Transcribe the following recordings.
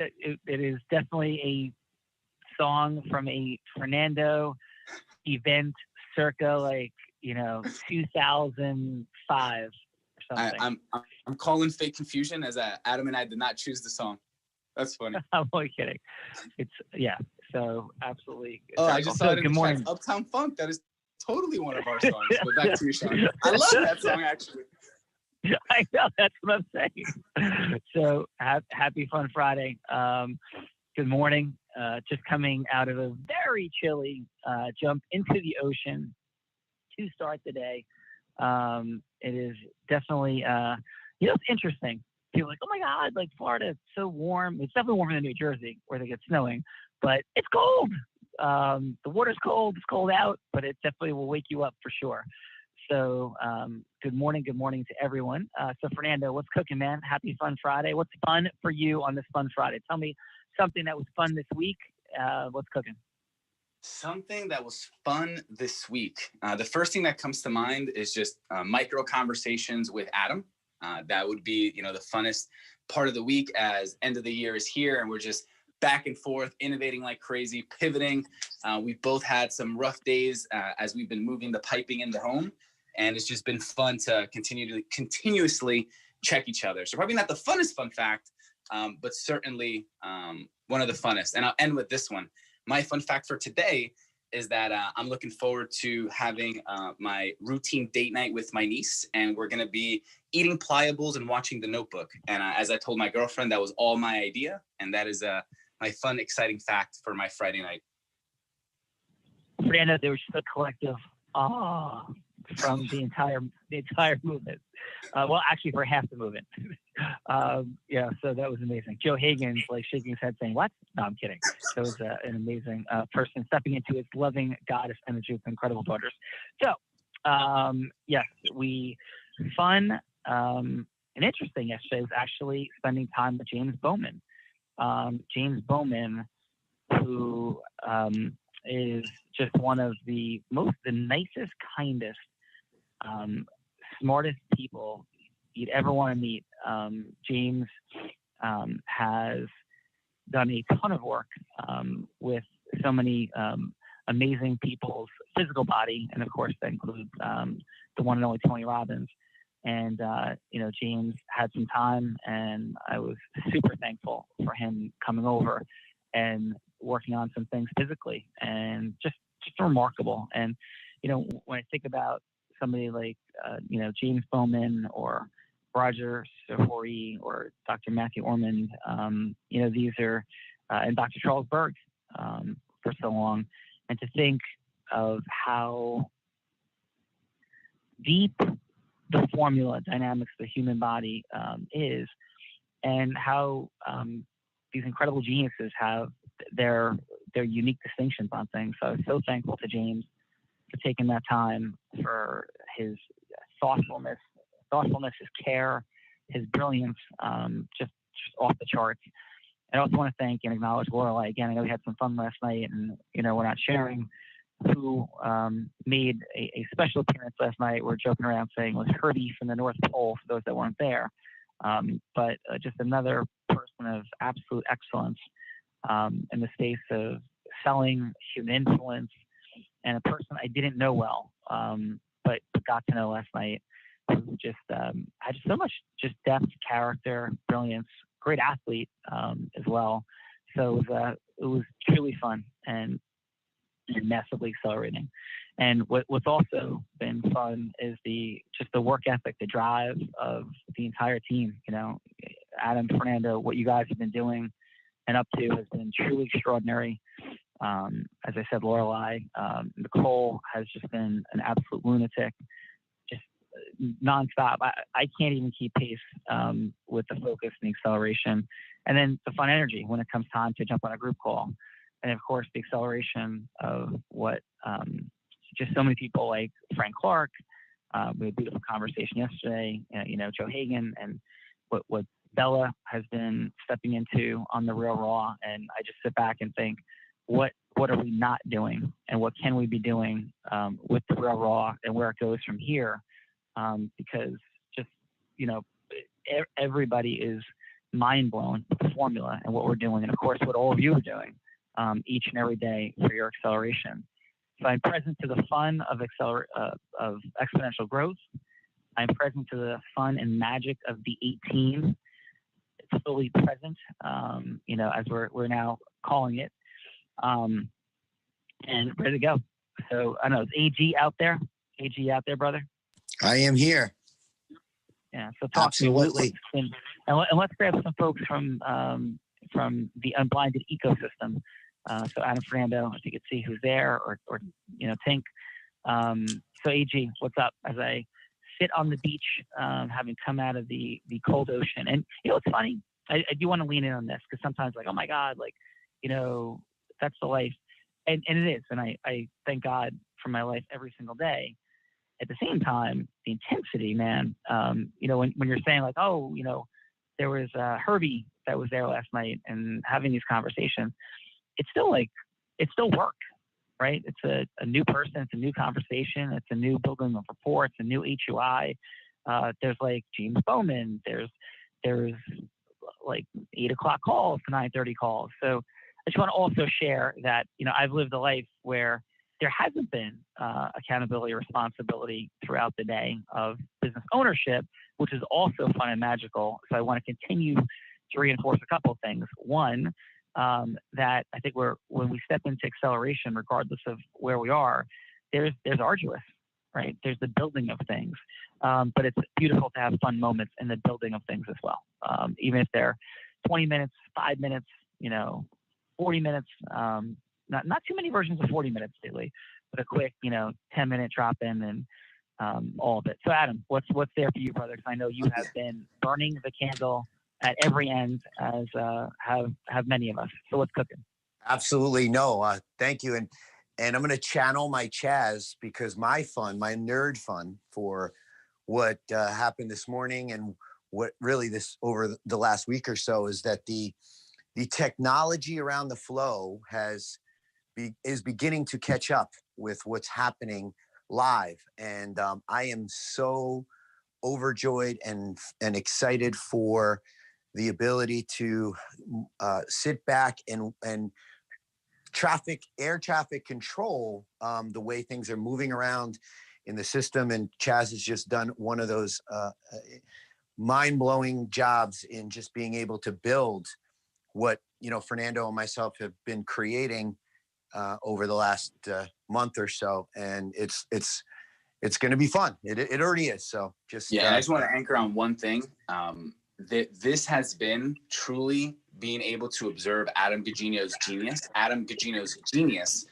it is definitely a song from a Fernando event circa 2005 or something. I'm calling fake confusion as Adam and I did not choose the song. That's funny. I'm only kidding. So absolutely. Oh, I just saw it in the chat. Uptown Funk. That is totally one of our songs. But back to you, Sean. I love that song, actually. I know, that's what I'm saying. So happy Fun Friday. Good morning. Just coming out of a very chilly jump into the ocean to start the day. It is definitely, it's interesting. People are like, oh my God, like Florida, it's so warm. It's definitely warmer than New Jersey where they get snowing, but it's cold. The water's cold. It's cold out, but it definitely will wake you up for sure. So good morning to everyone. So Fernando, what's cooking, man? Happy Fun Friday. What's fun for you on this Fun Friday? Tell me something that was fun this week. What's cooking? Something that was fun this week. The first thing that comes to mind is just micro conversations with Adam. That would be, the funnest part of the week as end of the year is here and we're just back and forth, innovating like crazy, pivoting. We've both had some rough days as we've been moving the piping in the home. And it's just been fun to continuously check each other. So probably not the funnest fun fact, but certainly one of the funnest. And I'll end with this one. My fun fact for today is that I'm looking forward to having my routine date night with my niece. And we're going to be eating pliables and watching The Notebook. And as I told my girlfriend, that was all my idea. And that is my fun, exciting fact for my Friday night. Fernando, there was just a collective from the entire movement. Well, actually for half the movement. So that was amazing. Joe Hagan's like shaking his head saying, what? No, I'm kidding. That was an amazing person stepping into his loving goddess energy with incredible daughters. So, yes, fun and interesting yesterday was actually spending time with James Bowman. James Bowman, who is just one of the nicest, kindest, smartest people you'd ever want to meet. James has done a ton of work with so many amazing people's physical body, and of course that includes the one and only Tony Robbins. And James had some time, and I was super thankful for him coming over and working on some things physically, and just remarkable. And when I think about somebody like James Bowman or Roger Sahori or Dr. Matthew Ormond, these are and Dr. Charles Berg for so long, and to think of how deep the formula dynamics of the human body is, and how these incredible geniuses have their unique distinctions on things. So I was so thankful to James for taking that time, for his thoughtfulness, his care, his brilliance, just off the charts. And I also want to thank and acknowledge Lorelai again. I know we had some fun last night, and we're not sharing who made a special appearance last night. We're joking around saying it was Herbie from the North Pole for those that weren't there. But just another person of absolute excellence in the space of selling, human influence, and a person I didn't know well, but got to know last night, who just had so much just depth, character, brilliance, great athlete as well. So it was truly fun and massively accelerating. And what's also been fun is the work ethic, the drive of the entire team. Adam, Fernando, what you guys have been doing and up to has been truly extraordinary. As I said, Lorelai, Nicole has just been an absolute lunatic, just nonstop. I can't even keep pace with the focus and the acceleration. And then the fun energy when it comes time to jump on a group call. And of course, the acceleration of what just so many people like Frank Clark. We had a beautiful conversation yesterday, Joe Hagan, and what Bella has been stepping into on the Real Raw. And I just sit back and think, what are we not doing, and what can we be doing with the Real Raw and where it goes from here? Because just everybody is mind blown with the formula and what we're doing, and of course what all of you are doing each and every day for your acceleration. So I'm present to the fun of exponential growth. I'm present to the fun and magic of the 18. It's fully present, as we're now calling it, and ready to go. So I know, is AG out there? AG out there, brother? I am here. Yeah. So talk Absolutely. to me. And let's grab some folks from the Unblinded ecosystem. So Adam, Fernando, if you could see who's there, or Tink. So AG, what's up? As I sit on the beach, having come out of the cold ocean, and it's funny. I do want to lean in on this because sometimes, like, oh my God, like, that's the life, and it is, and I thank God for my life every single day. At the same time, the intensity, man. When you're saying like, oh, there was Herbie that was there last night and having these conversations, it's still work, right? It's a new person, it's a new conversation, it's a new building of rapport, it's a new HUI. There's like James Bowman, there's like 8 o'clock calls to 9:30 calls. So I just want to also share that, I've lived a life where there hasn't been accountability or responsibility throughout the day of business ownership, which is also fun and magical. So I want to continue to reinforce a couple of things. One, that I think when we step into acceleration, regardless of where we are, there's arduous, right? There's the building of things, but it's beautiful to have fun moments in the building of things as well. Even if they're 20 minutes, 5 minutes, 40 minutes, not too many versions of 40 minutes daily, but a quick, 10-minute drop in and all of it. So Adam, what's there for you, brother? Because I know you have been burning the candle at every end, as have many of us. So what's cooking? Absolutely. No, thank you. And I'm going to channel my Chaz, because my nerd fun for what happened this morning and what really this over the last week or so is that the technology around the flow is beginning to catch up with what's happening live. And I am so overjoyed and excited for the ability to sit back and air traffic control the way things are moving around in the system. And Chaz has just done one of those mind-blowing jobs in just being able to build what Fernando and myself have been creating over the last month or so, and it's going to be fun. It already is. So just I just want to anchor on one thing. This has been truly being able to observe Adam Gugino's genius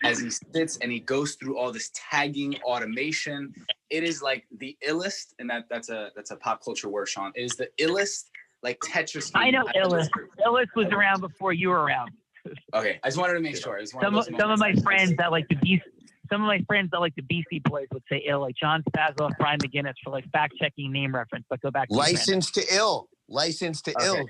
as he sits and he goes through all this tagging automation. It is like the illest, and that's a pop culture word, Sean. It is the illest, like Tetris game. I know illest. Illest was around before you were around. Okay, I just wanted to make sure. Some of my friends that like the BC Boys would say ill, like John Spazoff, Brian McGinnis, for like fact-checking name reference. But go back to License to Ill. Ill.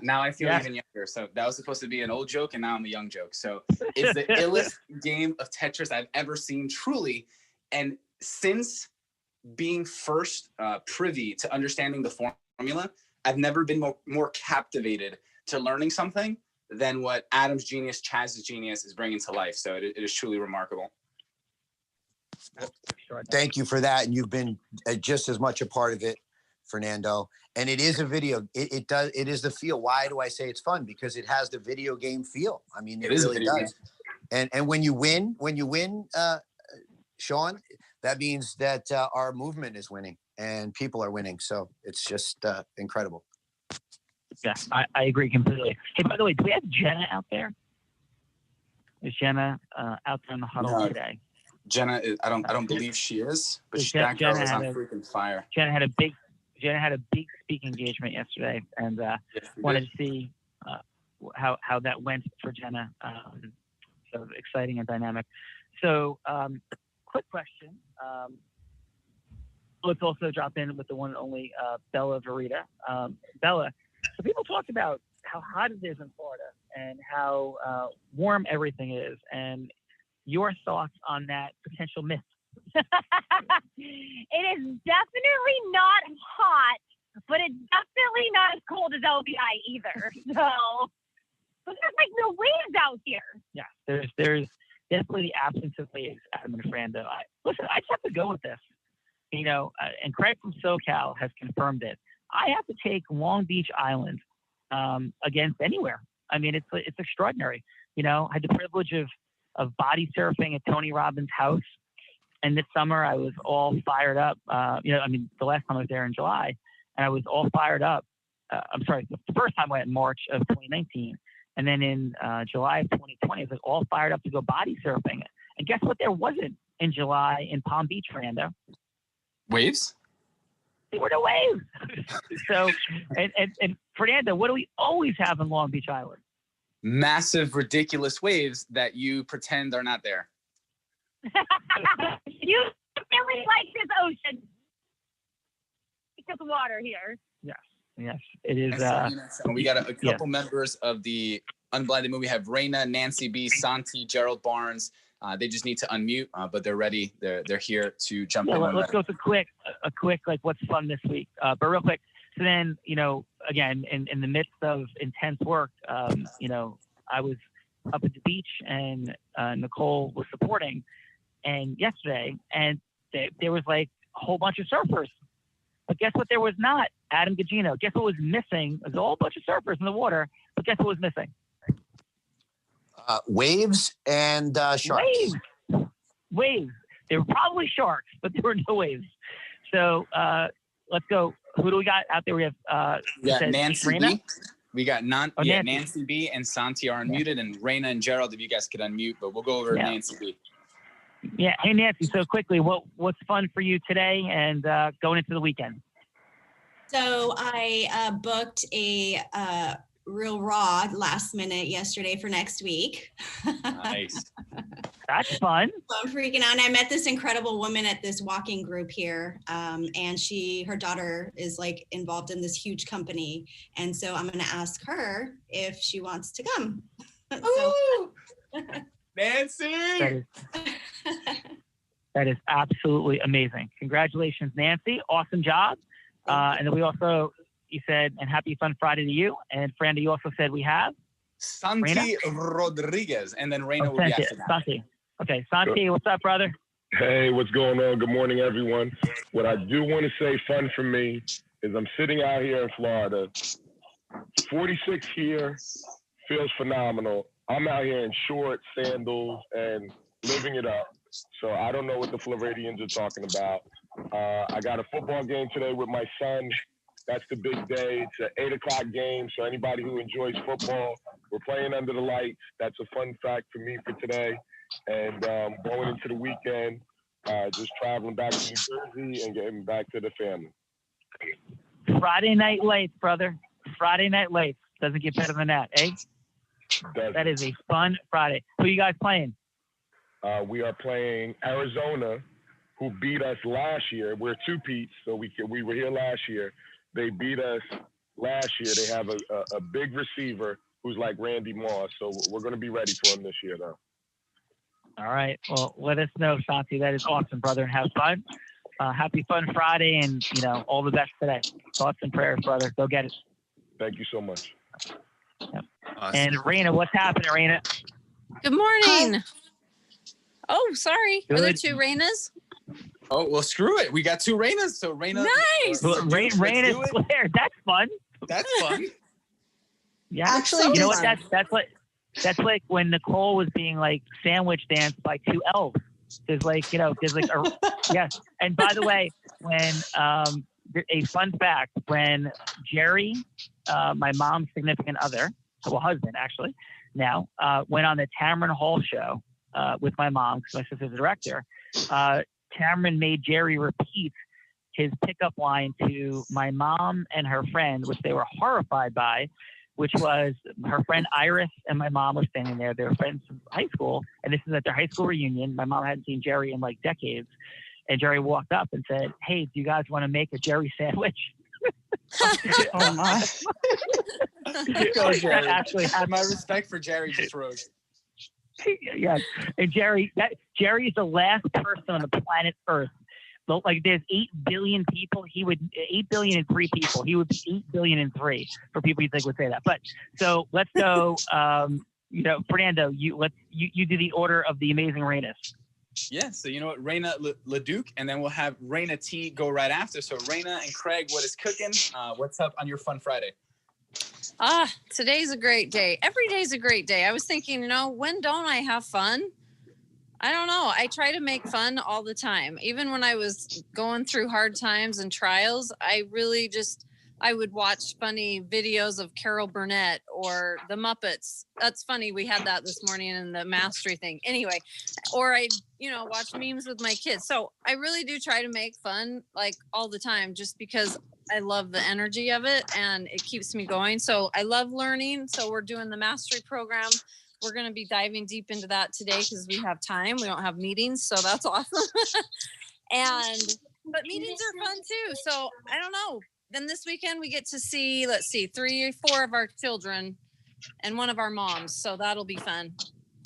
Now I feel even younger. So that was supposed to be an old joke, and now I'm a young joke. So it's the illest game of Tetris I've ever seen, truly. And since being first privy to understanding the formula, I've never been more captivated to learning something than what Adam's genius, Chaz's genius is bringing to life. So it is truly remarkable. Thank you for that. And you've been just as much a part of it, Fernando. And it is a video. It is the feel. Why do I say it's fun? Because it has the video game feel. I mean, it really does. And when you win, Sean, that means that our movement is winning and people are winning. So it's just incredible. Yeah, I agree completely. Hey, by the way, do we have Jenna out there? Is Jenna out there in the huddle today? Jenna, I don't believe she is, but that girl is on freaking fire. Jenna had a big speaking engagement yesterday, and wanted to see how that went for Jenna. So exciting and dynamic. So, quick question. Let's also drop in with the one and only Bella Verita. Bella, so people talk about how hot it is in Florida and how warm everything is, and your thoughts on that potential myth. It is definitely not hot, but it's definitely not as cold as LBI either. So, but there's like no waves out here. Yeah, there's definitely the absence of waves, Adam and Frando. Listen, I just have to go with this. And Craig from SoCal has confirmed it. I have to take Long Beach Island against anywhere. I mean, it's extraordinary. I had the privilege of body surfing at Tony Robbins' house. And this summer I was all fired up. The last time I was there in July, and I was all fired up. The first time I went in March of 2019. And then in July of 2020, I was all fired up to go body surfing. And guess what? There wasn't in July in Palm Beach, Fernando. Waves? There were no waves. So, and Fernando, what do we always have in Long Beach Island? Massive, ridiculous waves that you pretend are not there. You really like this ocean. It's water here. Yes, it is. We got a couple members of the Unblinded movie. We have Raina, Nancy B, Santi, Gerald Barnes. They just need to unmute, but they're ready. They're here to jump in. Let's go to a quick like what's fun this week. But real quick. So then, again, in the midst of intense work, I was up at the beach and Nicole was supporting. And yesterday, and there was like a whole bunch of surfers. But guess what? There was not Adam Gugino. Guess what was missing? There's a whole bunch of surfers in the water. But guess what was missing? Waves and sharks. Waves. There were probably sharks, but there were no waves. So let's go. Who do we got out there? We have Nancy Raina? B. We got Nancy B and Santi are unmuted, and Raina and Gerald, if you guys could unmute, but we'll go over Nancy B. Yeah. Hey, Nancy. So quickly, what's fun for you today and going into the weekend? So I booked a real raw last minute yesterday for next week. Nice. That's fun. So I'm freaking out. And I met this incredible woman at this walking group here. And her daughter is like involved in this huge company. And so I'm going to ask her if she wants to come. Nancy! That is absolutely amazing. Congratulations, Nancy. Awesome job. And then we also, you said, and happy Fun Friday to you. And Franda, you also said we have? Santi Rodriguez. And then Raina will be after that. Santi. Okay, Santi, what's up, brother? Hey, what's going on? Good morning, everyone. What I do want to say, fun for me, is I'm sitting out here in Florida. 46 here, feels phenomenal. I'm out here in shorts, sandals, and living it up. So I don't know what the Floridians are talking about. I got a football game today with my son. That's the big day. It's an 8 o'clock game. So anybody who enjoys football, we're playing under the lights. That's a fun fact for me for today. And going into the weekend, just traveling back to New Jersey and getting back to the family. Friday night lights, brother. Friday night lights. Doesn't get better than that, eh? That is a fun Friday. Who are you guys playing? We are playing Arizona, who beat us last year. We're two-peats, so we were here last year. They beat us last year. They have a big receiver who's like Randy Moss, so we're going to be ready for him this year, though. All right. Well, let us know, Santi. That is awesome, brother, and have fun. Happy Fun Friday, and, all the best today. Thoughts and prayers, brother. Go get it. Thank you so much. Yep. Awesome. And Raina, what's happening, Raina? Good morning. Hi. Oh, sorry. Good. Are there two Rainas? Oh, well, screw it. We got two Rainas. So Raina. Nice. Raina's Claire. That's fun. That's fun. Yeah. Actually, you know what? That's like when Nicole was being like sandwich danced by two elves. There's yes. And by the way, when a fun fact, when Jerry, my mom's significant other, husband actually, now went on the Tamron Hall show with my mom, because my sister's a director. Tamron made Jerry repeat his pickup line to my mom and her friend, which they were horrified by, which was her friend Iris and my mom were standing there. They were friends from high school, and this is at their high school reunion. My mom hadn't seen Jerry in like decades. And Jerry walked up and said, "Hey, do you guys want to make a Jerry sandwich?" Oh my! Go, Jerry. Actually, my respect for Jerry just rose. Yes, and Jerry is the last person on the planet Earth like there's 8 billion people. He would 8 billion and 3 people. He would be 8 billion and 3 for people you think would say that. But so let's go. Fernando, you do the order of the amazing Rainus. Yeah, so you know what, Raina LeDuc, and then we'll have Raina T go right after. So Raina and Craig, what is cooking? What's up on your Fun Friday? Today's a great day. Every day's a great day. I was thinking, when don't I have fun? I don't know. I try to make fun all the time. Even when I was going through hard times and trials, I would watch funny videos of Carol Burnett or the Muppets. That's funny. We had that this morning in the mastery thing. Anyway, or I, watch memes with my kids. So I really do try to make fun like all the time, just because I love the energy of it and it keeps me going. So I love learning. So we're doing the mastery program. We're going to be diving deep into that today because we have time. We don't have meetings. So that's awesome. But meetings are fun too. So I don't know. Then this weekend we get to see, 3 or 4 of our children and one of our moms. So that'll be fun.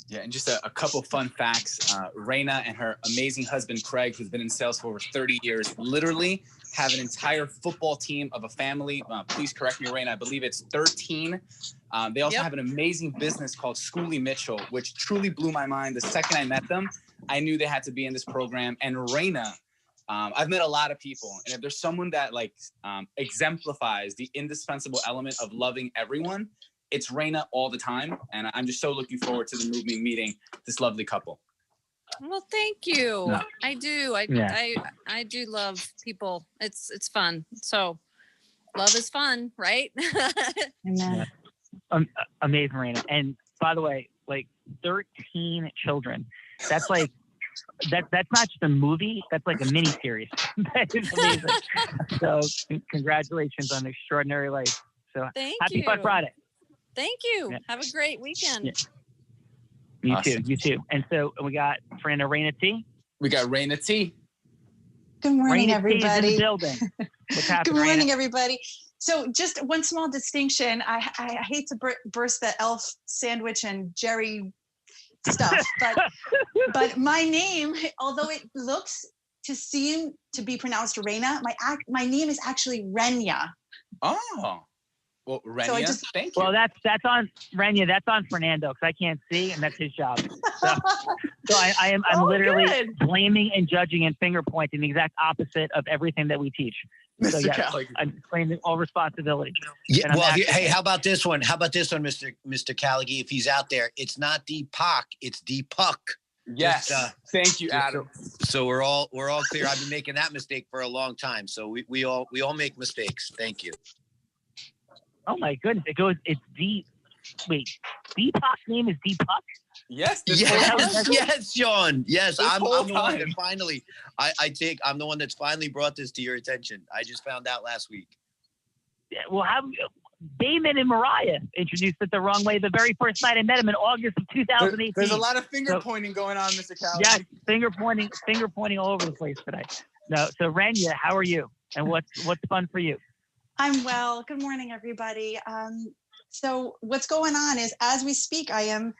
Yeah, and just a couple fun facts. Raina and her amazing husband, Craig, who's been in sales for over 30 years, literally have an entire football team of a family. Please correct me, Raina. I believe it's 13. They also have an amazing business called Schoolie Mitchell, which truly blew my mind. The second I met them, I knew they had to be in this program. And Raina, I've met a lot of people, and if there's someone that exemplifies the indispensable element of loving everyone, it's Raina all the time. And I'm just so looking forward to the moving meeting this lovely couple. Well, thank you. No. I do. I do love people. It's fun. So love is fun, right? Amen. Yeah. Amazing, Raina. And by the way, 13 children. That's that's not just a movie. That's like a mini series. That is amazing. So congratulations on an extraordinary life. So happy Fun Friday. Thank you. Yeah. Have a great weekend. Yeah. You too. And so we got Fernando, Raina T. We got Raina T. Good morning, Raina everybody. T is in the building. What's happening, Good morning, Raina? everybody. So just one small distinction. I hate to burst the elf sandwich and Jerry stuff, but my name, although it looks to seem to be pronounced Raina, my name is actually Renya. Oh. Well, Renya, so thank you. Well, that's on Renya. That's on Fernando because I can't see, and that's his job. So I'm literally good. blaming and judging and finger pointing the exact opposite of everything that we teach. So yeah, I'm claiming all responsibility. Yeah, well, hey, how about this one? Mr. Callaghy? If he's out there, it's not Deepak, it's Deepak. Yes, thank you, Adam. So we're all clear. I've been making that mistake for a long time. So we all make mistakes. Thank you. Oh my goodness! It's Deepak's name is Deepak? Yes. Yes, Sean. Yes, I'm the one that finally. I'm the one that's finally brought this to your attention. I just found out last week. Yeah, well, Damon and Mariah introduced it the wrong way the very first night I met him in August of 2018. There's a lot of finger pointing going on, Mr. Callaghy. Yes, finger pointing all over the place today. No, so Renya, how are you? And what's fun for you? I'm well. Good morning, everybody. So what's going on is, as we speak, I am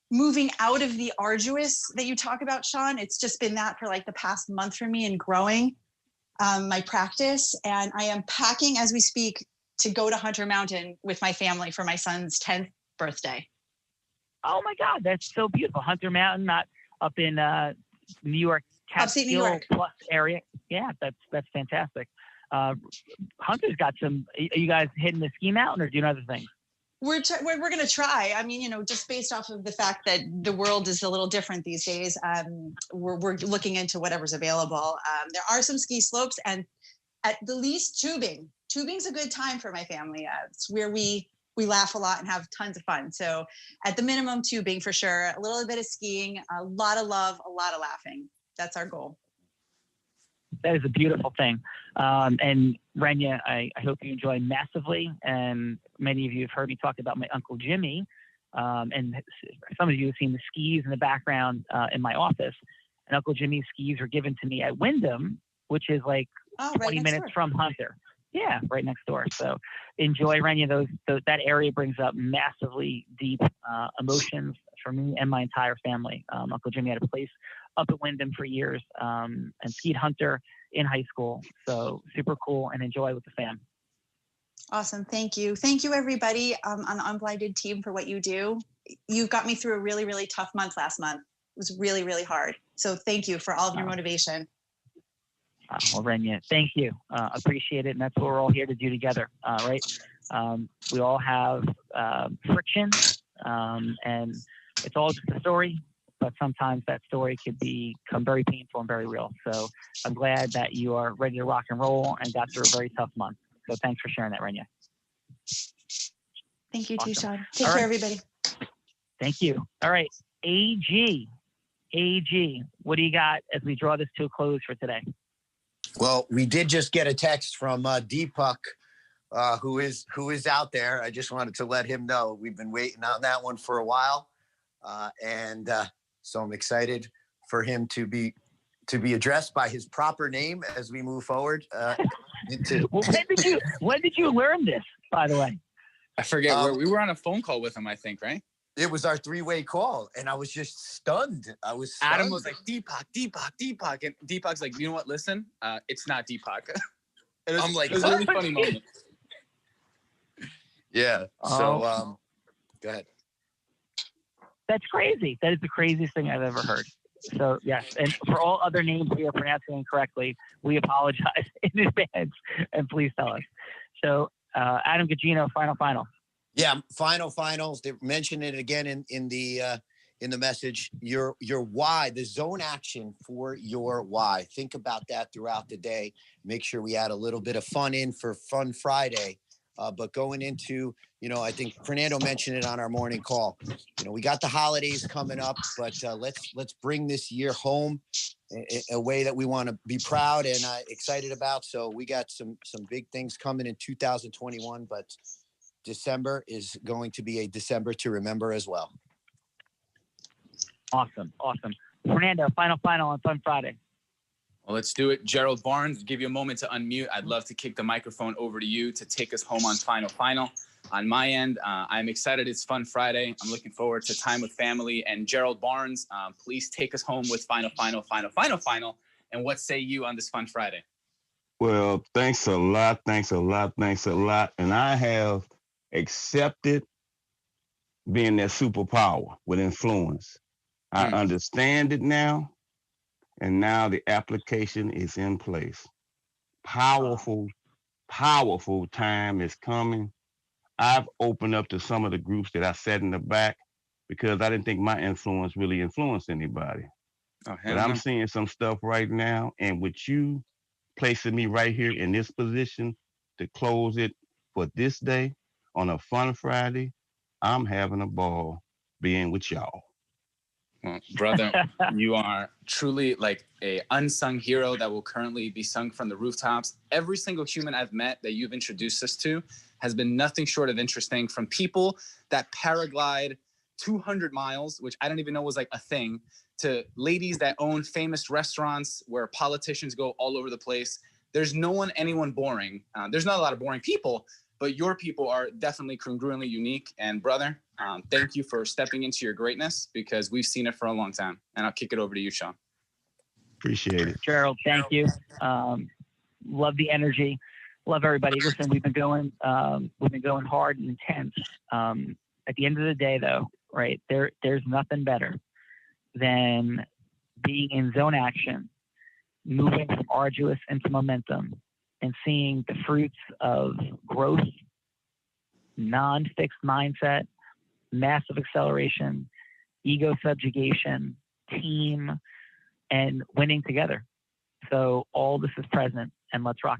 moving out of the arduous that you talk about, Sean. It's just been that for the past month for me and growing my practice. And I am packing as we speak to go to Hunter Mountain with my family for my son's 10th birthday. Oh my God, that's so beautiful. Hunter Mountain, not up in New York, Upstate New York plus area. Yeah, that's fantastic. Hunter's got some. Are you guys hitting the ski mountain or doing other things? We're going to try. I mean, just based off of the fact that the world is a little different these days, we're looking into whatever's available. There are some ski slopes, and at the least tubing. Tubing's a good time for my family. It's where we laugh a lot and have tons of fun. So at the minimum, tubing for sure. A little bit of skiing, a lot of love, a lot of laughing. That's our goal. That is a beautiful thing. And Renya, I hope you enjoy massively. And many of you have heard me talk about my Uncle Jimmy. And some of you have seen the skis in the background in my office. And Uncle Jimmy's skis were given to me at Wyndham, which is 20 minutes from Hunter. Yeah, right next door. So enjoy, Renya. That area brings up massively deep emotions for me and my entire family. Uncle Jimmy had a place up at Wyndham for years and skied Hunter. in high school. So super cool, and enjoy with the fam. Awesome. Thank you. Thank you, everybody on the Unblinded team for what you do. You got me through a really, really tough month last month. It was really, really hard. So thank you for all of your motivation. Well, Renya, thank you. Appreciate it. And that's what we're all here to do together, right? We all have friction, and it's all just a story, but sometimes that story could become very painful and very real. So I'm glad that you are ready to rock and roll and got through a very tough month. So thanks for sharing that, Renya. Thank you, Awesome. Sean. Take care, everybody. Thank you. All right, AG, what do you got as we draw this to a close for today? Well, we did just get a text from Deepak, who is out there. I just wanted to let him know we've been waiting on that one for a while, and so I'm excited for him to be addressed by his proper name as we move forward. Well, when did you learn this, by the way? I forget where we were on a phone call with him, I think, right? It was our 3-way call, and I was just stunned. Adam was like, Deepak. And Deepak's like, you know what? Listen, it's not Deepak. I'm like, it was a really funny moment. Yeah. So, go ahead. That's crazy. That is the craziest thing I've ever heard. So, yes. And for all other names we are pronouncing incorrectly, we apologize in advance, and please tell us. So, Adam Gugino, final. Yeah, finals. They mentioned it again in the message. Your why, the zone action for your why. Think about that throughout the day. Make sure we add a little bit of fun in for Fun Friday. But going into, I think Fernando mentioned it on our morning call. We got the holidays coming up, but let's bring this year home a way that we want to be proud and excited about. So we got some big things coming in 2021, but December is going to be a December to remember as well. Awesome. Fernando, final on Fun Friday. Well, let's do it. Gerald Barnes, give you a moment to unmute. I'd love to kick the microphone over to you to take us home on final. On my end, I'm excited. It's Fun Friday. I'm looking forward to time with family. And Gerald Barnes, please take us home with final. And what say you on this Fun Friday? Well, thanks a lot. And I have accepted being that superpower with influence. I understand it now, and now the application is in place. Powerful time is coming. I've opened up to some of the groups that I sat in the back because I didn't think my influence really influenced anybody. But I'm seeing some stuff right now, and with you placing me right here in this position to close it for this day on a Fun Friday, I'm having a ball being with y'all. Well, brother, you are truly like a unsung hero that will currently be sung from the rooftops. Every single human I've met that you've introduced us to has been nothing short of interesting, from people that paraglide 200 miles, which I didn't even know was like a thing, to ladies that own famous restaurants where politicians go all over the place. There's anyone boring. There's not a lot of boring people, but your people are definitely congruently unique. And brother, thank you for stepping into your greatness, because we've seen it for a long time. And I'll kick it over to you, Sean. Appreciate it. Gerald, thank you. Love the energy. Love everybody. Listen, we've been going hard and intense. At the end of the day, though, right, there's nothing better than being in zone action, moving from arduous into momentum, and seeing the fruits of growth, non-fixed mindset, massive acceleration, ego subjugation, team, and winning together. So all this is present, and let's rock and roll.